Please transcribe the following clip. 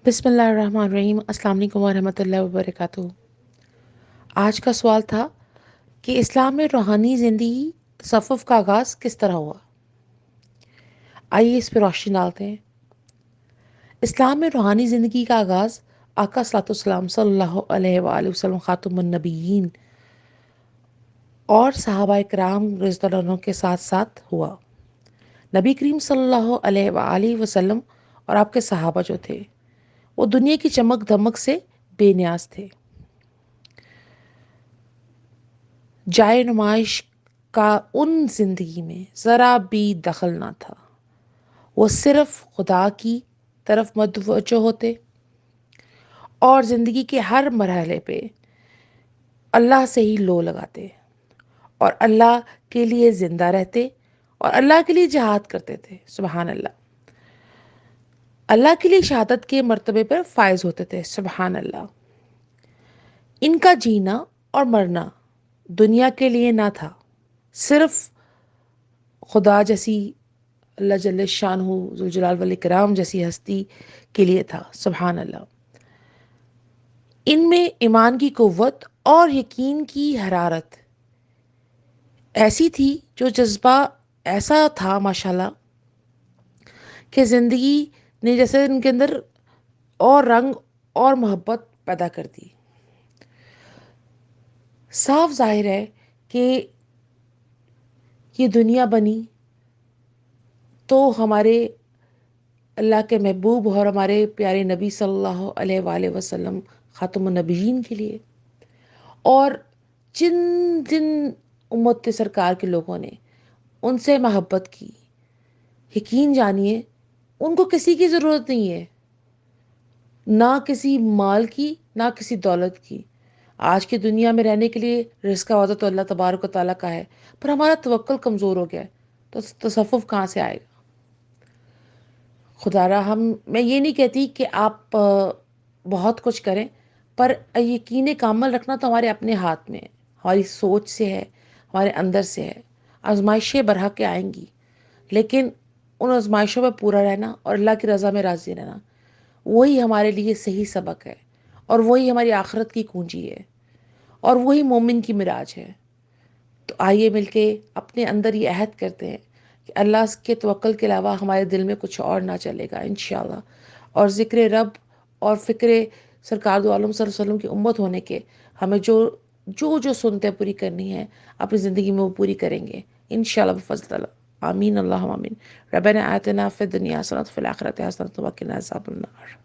بسم اللہ الرحمن الرحیم۔ السلام علیکم ورحمۃ اللہ وبرکاتہ۔ آج کا سوال تھا کہ اسلام میں روحانی زندگی تصوف کا آغاز کس طرح ہوا؟ آئیے اس پہ روشنی ڈالتے ہیں۔ اسلام میں روحانی زندگی کا آغاز آقا صلی اللہ صلی اللہ علیہ وآلہ وسلم خاتم النبیین اور صحابہ کرام رضی اللہ عنہ کے ساتھ ساتھ ہوا۔ نبی کریم صلی اللہ علیہ وآلہ وسلم اور آپ کے صحابہ جو تھے وہ دنیا کی چمک دھمک سے بے نیاز تھے۔ جائے نمائش کا ان زندگی میں ذرا بھی دخل نہ تھا۔ وہ صرف خدا کی طرف متوجہ ہوتے اور زندگی کے ہر مرحلے پہ اللہ سے ہی لو لگاتے اور اللہ کے لیے زندہ رہتے اور اللہ کے لیے جہاد کرتے تھے۔ سبحان اللہ۔ اللہ کے لیے شہادت کے مرتبے پر فائز ہوتے تھے۔ سبحان اللہ۔ ان کا جینا اور مرنا دنیا کے لیے نہ تھا، صرف خدا جیسی، اللہ جل شانہ ذوالجلال والاکرام جیسی ہستی کے لیے تھا۔ سبحان اللہ۔ ان میں ایمان کی قوت اور یقین کی حرارت ایسی تھی، جو جذبہ ایسا تھا ماشاءاللہ کہ زندگی نے جیسے ان کے اندر اور رنگ اور محبت پیدا کر دی۔ صاف ظاہر ہے کہ یہ دنیا بنی تو ہمارے اللہ کے محبوب اور ہمارے پیارے نبی صلی اللہ علیہ وآلہ وسلم خاتم النبیین کے لیے، اور جن جن امت سرکار کے لوگوں نے ان سے محبت کی، یقین جانیے ان کو کسی کی ضرورت نہیں ہے، نہ کسی مال کی نہ کسی دولت کی۔ آج کی دنیا میں رہنے کے لیے رزق کا وعدہ تو اللہ تبارک و تعالیٰ کا ہے، پر ہمارا توکل کمزور ہو گیا ہے، تو تصوف کہاں سے آئے گا؟ خدا را میں یہ نہیں کہتی کہ آپ بہت کچھ کریں، پر یقین کامل رکھنا تو ہمارے اپنے ہاتھ میں ہے، ہماری سوچ سے ہے، ہمارے اندر سے ہے۔ آزمائشیں برحق کے آئیں گی، لیکن ان آزمائشوں میں پورا رہنا اور اللہ کی رضا میں راضی رہنا، وہی ہمارے لیے صحیح سبق ہے، اور وہی ہماری آخرت کی کنجی ہے، اور وہی مومن کی معراج ہے۔ تو آئیے مل کے اپنے اندر یہ عہد کرتے ہیں کہ اللہ کے توکل کے علاوہ ہمارے دل میں کچھ اور نہ چلے گا انشاءاللہ، اور ذکر رب اور فکر سرکار دو عالم صلی اللہ علیہ وسلم کی امت ہونے کے ہمیں جو سنتیں پوری کرنی ہے اپنی زندگی میں وہ پوری کریں گے انشاءاللہ بفضل اللہ۔ آمین اللہم آمین۔ ربنا آتنا فی الدنیا حسنۃ وفی الآخرۃ حسنۃ وقنا عذاب النار۔